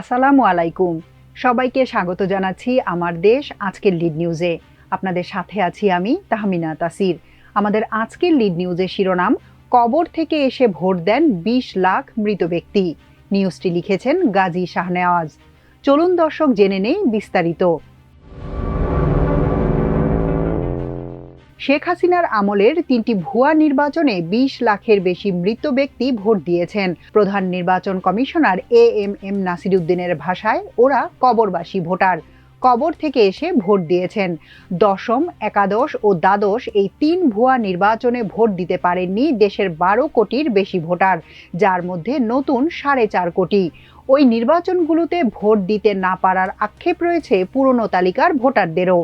আসসালামু আলাইকুম। সবাইকে স্বাগত জানাচ্ছি আমার দেশ আজকের লিড নিউজে। আপনাদের সাথে আছি আমি তাহমিনা তাসির। আমাদের আজকের লিড নিউজের শিরোনাম, কবর থেকে এসে ভোট দেন ২০ লাখ মৃত ব্যক্তি। নিউজটি লিখেছেন গাজী শাহনেওয়াজ। চলুন দর্শক জেনে নেই বিস্তারিত। শেখ হাসিনার আমলের ৩টি ভুয়া নির্বাচনে ২০ লাখের বেশি মৃত ব্যক্তি ভোট দিয়েছেন। প্রধান নির্বাচন কমিশনার এএমএম নাসিরউদ্দিনের ভাষায়, ওরা কবরবাসী ভোটার, কবর থেকে এসে ভোট দিয়েছেন। দশম, একাদশ ও দ্বাদশ এই ৩ ভুয়া নির্বাচনে ভোট দিতে পারেননি দেশের ১২ কোটির বেশি ভোটার, যার মধ্যে নতুন ৪.৫ কোটি। ওই নির্বাচনগুলোতে ভোট দিতে না পারার আক্ষেপ রয়েছে পুরনো তালিকার ভোটারদেরও।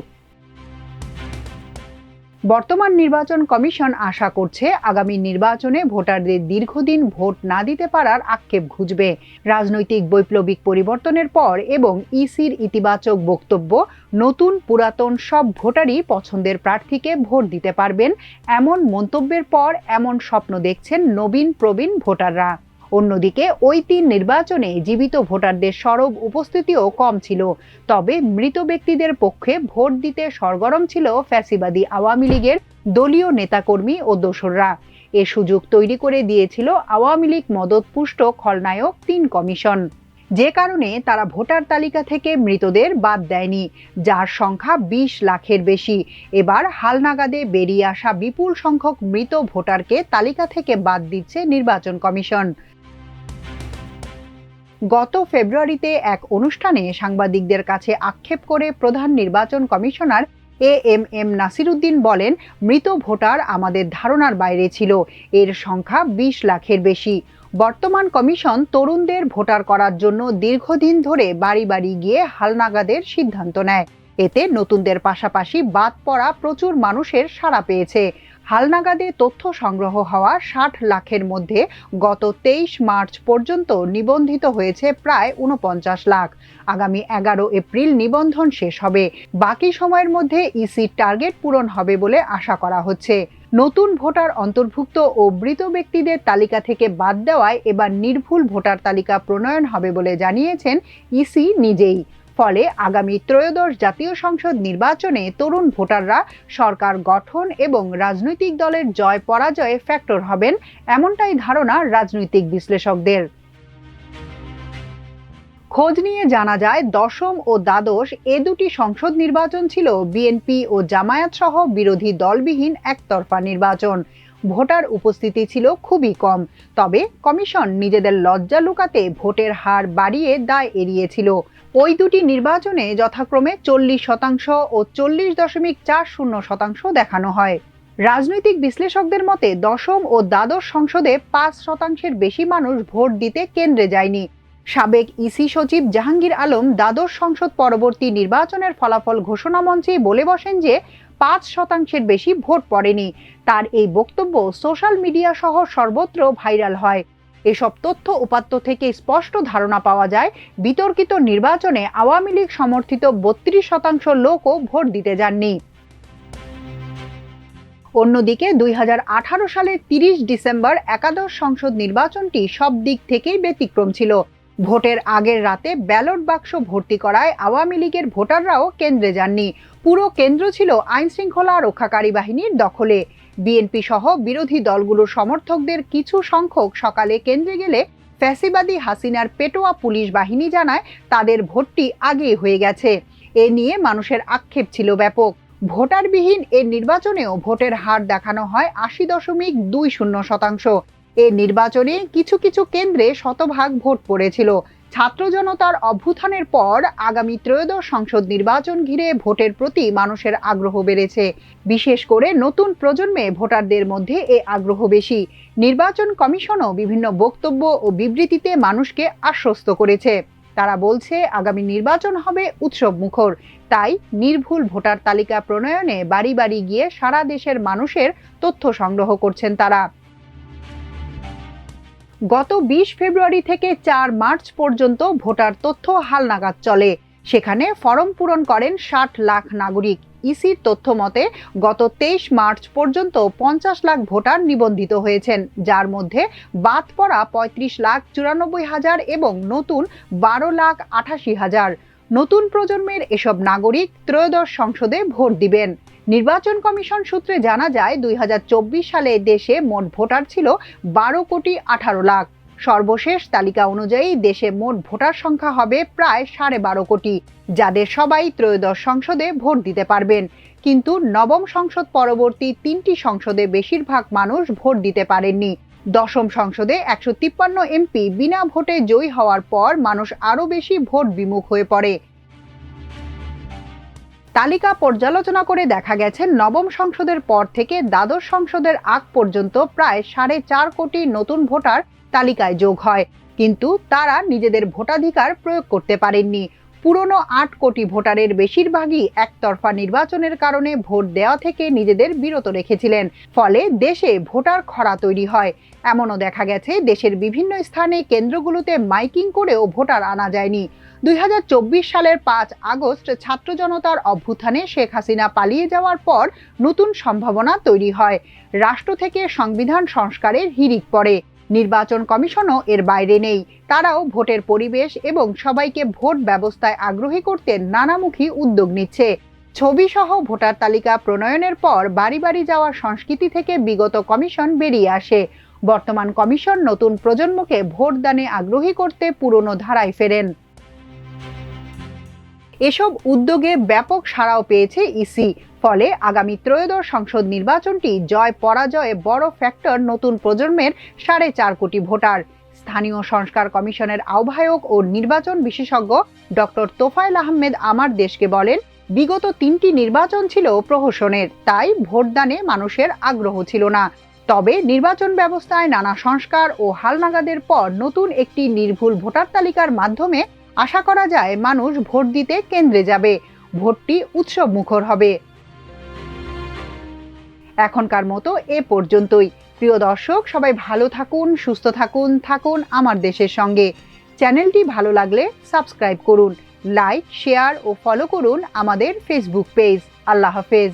বর্তমান নির্বাচন কমিশন আশা করছে আগামী নির্বাচনে ভোটারদের দীর্ঘদিন ভোট না দিতে পারার আক্ষেপ ঘুচবে। রাজনৈতিক বৈপ্লবিক পরিবর্তনের পর এবং ইসির ইতিবাচক বক্তব্য, নতুন পুরাতন সব ভোটারই পছন্দের প্রার্থীকে ভোট দিতে পারবেন এমন মন্তব্যের পর এমন স্বপ্ন দেখছেন নবীন প্রবীণ ভোটাররা। অন্যদিকে ওই ৩ নির্বাচনে জীবিত ভোটারদের সরব উপস্থিতিও কম ছিল। তবে মৃত ব্যক্তিদের পক্ষে ভোট দিতে সরগরম ছিল ফ্যাসিবাদী আওয়ামী লীগের দলীয় নেতাকর্মী ও দোসররা। এ সুযোগ তৈরি করে দিয়েছিল আওয়ামী লীগ মদতপুষ্ট খলনায়ক ৩ কমিশন, যে কারণে তারা ভোটার তালিকা থেকে মৃতদের বাদ দেয়নি, যার সংখ্যা ২০ লাখের বেশি। এবার হালনাগাদে বেরিয়ে আসা বিপুল সংখ্যক মৃত ভোটারকে তালিকা থেকে বাদ দিচ্ছে নির্বাচন কমিশন। গত ফেব্রুয়ারিতে এক অনুষ্ঠানে সাংবাদিকদের কাছে আক্ষেপ করে প্রধান নির্বাচন কমিশনার এএমএম নাসিরউদ্দিন বলেন, মৃত ভোটার আমাদের ধারণার বাইরে ছিল, এর সংখ্যা ২০ লাখের বেশি। বর্তমান কমিশন তরুণদের ভোটার করার জন্য দীর্ঘদিন ধরে বাড়ি বাড়ি গিয়ে হালনাগাদের সিদ্ধান্ত নেয়। এতে নতুনদের পাশাপাশি বাদ পড়া প্রচুর মানুষের সাড়া পেয়েছে। হালনাগাদে তথ্য সংগ্রহ হওয়া ৬০ লাখের মধ্যে গত ২৩ মার্চ পর্যন্ত নিবন্ধিত হয়েছে প্রায় ৪৯ লাখ। আগামী ১১ এপ্রিল নিবন্ধন শেষ হবে। বাকি সময়ের মধ্যে ইসির টার্গেট পূরণ হবে বলে আশা করা হচ্ছে। নতুন ভোটার অন্তর্ভুক্ত ও মৃত ব্যক্তিদের তালিকা থেকে বাদ দেওয়ায় এবার নির্ভুল ভোটার তালিকা প্রণয়ন হবে বলে জানিয়েছেন ইসি নিজেই। ফলে আগামী ত্রয়োদশ জাতীয় সংসদ নির্বাচনে তরুণ ভোটাররা সরকার গঠন এবং রাজনৈতিক দলের জয় পরাজয়ে ফ্যাক্টর হবেন, এমনটাই ধারণা রাজনৈতিক বিশ্লেষকদের। খোঁজ নিয়ে জানা যায়, দশম ও দ্বাদশ এ দুটি সংসদ নির্বাচন ছিল বিএনপি ও জামায়াত সহ বিরোধী দলবিহীন একতরফা নির্বাচন। ভোটার উপস্থিতি ছিল খুবই কম। তবে কমিশন নিজেদের লজ্জা লুকাতে ভোটের হার বাড়িয়ে দায় এড়িয়েছিল। ওই দুটি নির্বাচনে যথাক্রমে ৪০% ও ৪০.৪০% দেখানো হয়। রাজনৈতিক বিশ্লেষকদের মতে দশম ও দ্বাদশ সংসদে ৫% বেশি মানুষ ভোট দিতে কেন্দ্রে যায়নি। সাবেক ইসি সচিব জাহাঙ্গীর আলম দ্বাদশ সংসদ পরবর্তী নির্বাচনের ফলাফল ঘোষণা মঞ্চে বলে বসেন যে ৫% বেশি ভোট পড়েনি। তার এই বক্তব্য সোশ্যাল মিডিয়া সহ সর্বত্র ভাইরাল হয়। এসব তথ্য উপাত্ত থেকে স্পষ্ট ধারণা পাওয়া যায়, বিতর্কিত নির্বাচনে আওয়ামী লীগ সমর্থিত ৩২% লোকও ভোট দিতে যাননি। অন্যদিকে ২০১৮ সালের ৩০ ডিসেম্বর একাদশ সংসদ নির্বাচনটি সব দিক থেকেই ব্যতিক্রম ছিল। ভোটের আগের রাতে ব্যালট বাক্স ভর্তি করায় আওয়ামী লীগের ভোটাররাও কেন্দ্রে যাননি। পুরো কেন্দ্র ছিল আইন শৃঙ্খলা রক্ষাকারী বাহিনীর দখলে। বিএনপি সহ বিরোধী দলগুলোর সমর্থকদের কিছু সংখ্যক সকালে কেন্দ্রে গেলে ফ্যাসিবাদী হাসিনার পেটোয়া পুলিশ বাহিনী জানায় তাদের ভোটটি আগেই হয়ে গেছে। এ নিয়ে মানুষের আক্ষেপ ছিল ব্যাপক। ভোটারবিহীন এর নির্বাচনেও ভোটের হার দেখানো হয় ৮০.২০%। এ নির্বাচনে কিছু কিছু কেন্দ্রে শতভাগ ভোট পড়েছিল। ছাত্র জনতার অভ্যুত্থানের পর আগামী ত্রয়োদশ সংসদ নির্বাচন ঘিরে ভোটের প্রতি মানুষের আগ্রহ বেড়েছে। বিশেষ করে নতুন প্রজন্মে ভোটারদের মধ্যে এ আগ্রহ বেশি। নির্বাচন কমিশনও বিভিন্ন বক্তব্য ও বিবৃতিতে মানুষকে আশ্বস্ত করেছে। তারা বলছে আগামী নির্বাচন হবে উৎসব মুখর। তাই নির্ভুল ভোটার তালিকা প্রণয়নে বাড়ি বাড়ি গিয়ে সারা দেশের মানুষের তথ্য সংগ্রহ করছেন তারা। গত ২০ ফেব্রুয়ারি থেকে ৪ মার্চ পর্যন্ত ভোটার তথ্য হালনাগাদ চলে। সেখানে ফরম পূরণ করেন ৬০ লাখ নাগরিক। ইসির তথ্য মতে গত 23 মার্চ পর্যন্ত 50 লাখ ভোটার নিবন্ধিত হয়েছেন, যার মধ্যে বাদ পড়া 35,94,000 এবং নতুন 12,88,000। নতুন প্রজন্মের এসব নাগরিক ত্রয়োদশ সংসদে ভোট দিবেন। নির্বাচন কমিশন সূত্রে জানা যায় 2024 সালে দেশে মোট ভোটার ছিল 12,18 লাখ। সর্বশেষ তালিকা অনুযায়ী দেশে মোট ভোটার সংখ্যা হবে প্রায় 12.5 কোটি, যাদের সবাই ত্রয়োদশ সংসদে ভোট দিতে পারবেন। কিন্তু নবম সংসদ পরবর্তী 3টি সংসদে বেশিরভাগ মানুষ ভোট দিতে পারেননি। দশম সংসদে 153 এমপি বিনা ভোটে জয়ী হওয়ার পর মানুষ আরও বেশি ভোট বিমুখ হয়ে পড়ে। তালিকা পর্যালোচনা করে দেখা গেছে নবম সংসদের পর থেকে দ্বাদশ সংসদের আগ পর্যন্ত প্রায় 4.5 কোটি নতুন ভোটার তালিকায় যোগ হয়, কিন্তু তারা নিজেদের ভোটাধিকার প্রয়োগ করতে পারেননি। পুরনো 8 কোটি ভোটারের বেশিরভাগই একতরফা নির্বাচনের কারণে ভোট দেওয়া থেকে নিজেদের বিরত রেখেছিলেন, ফলে দেশে ভোটার খরা তৈরি হয়। এমনও দেখা গেছে দেশের বিভিন্ন স্থানে কেন্দ্রগুলোতে মাইকিং করেও ভোটার আনা যায়নি। 2024 সালের 5 আগস্ট ছাত্র জনতার অভ্যুত্থানে শেখ হাসিনা পালিয়ে যাওয়ার পর নতুন সম্ভাবনা তৈরি হয়। রাষ্ট্র থেকে সংবিধান সংস্কারের হিড়িক পড়ে। নির্বাচন কমিশনও এর বাইরে নেই। তারাও ভোটের পরিবেশ এবং সবাইকে ভোট ব্যবস্থায় আগ্রহী করতে নানামুখী উদ্যোগ নিচ্ছে। ছবিসহ ভোটার তালিকা প্রণয়নের পর বাড়ি বাড়ি যাওয়ার সংস্কৃতি থেকে বিগত কমিশন বেরিয়ে আসে। বর্তমান কমিশন নতুন প্রজন্মকে ভোটদানে আগ্রহী করতে পুরনো ধারায় ফেরেন। এসব উদ্যোগে ব্যাপক সাড়াও পেয়েছে ইসি। ফলে আগামী ত্রয়োদশ সংসদ নির্বাচনটি জয় পরাজয়ে বড় ফ্যাক্টর নতুন প্রজন্মের 4.5 কোটি ভোটার। স্থানীয় সংস্কার কমিশনের আহ্বায়ক ও নির্বাচন বিশেষজ্ঞ ডক্টর তোফায়েল আহমেদ আমার দেশকে বলেন, বিগত 3টি নির্বাচন ছিল প্রহসনের, তাই ভোটদানে মানুষের আগ্রহ ছিল না। তবে নির্বাচন ব্যবস্থায় নানা সংস্কার ও হালনাগাদের পর নতুন একটি নির্ভুল ভোটার তালিকার মাধ্যমে আশা করা যায় মানুষ ভোট দিতে কেন্দ্রে যাবে। ভোটটি উৎসব মুখর হবে। এখনকার মতো এ পর্যন্তই। প্রিয় দর্শক, সবাই ভালো থাকুন, সুস্থ থাকুন, থাকুন আমার দেশের সঙ্গে। চ্যানেলটি ভালো লাগলে সাবস্ক্রাইব করুন, লাইক, শেয়ার ও ফলো করুন আমাদের ফেসবুক পেজ। আল্লাহ হাফেজ।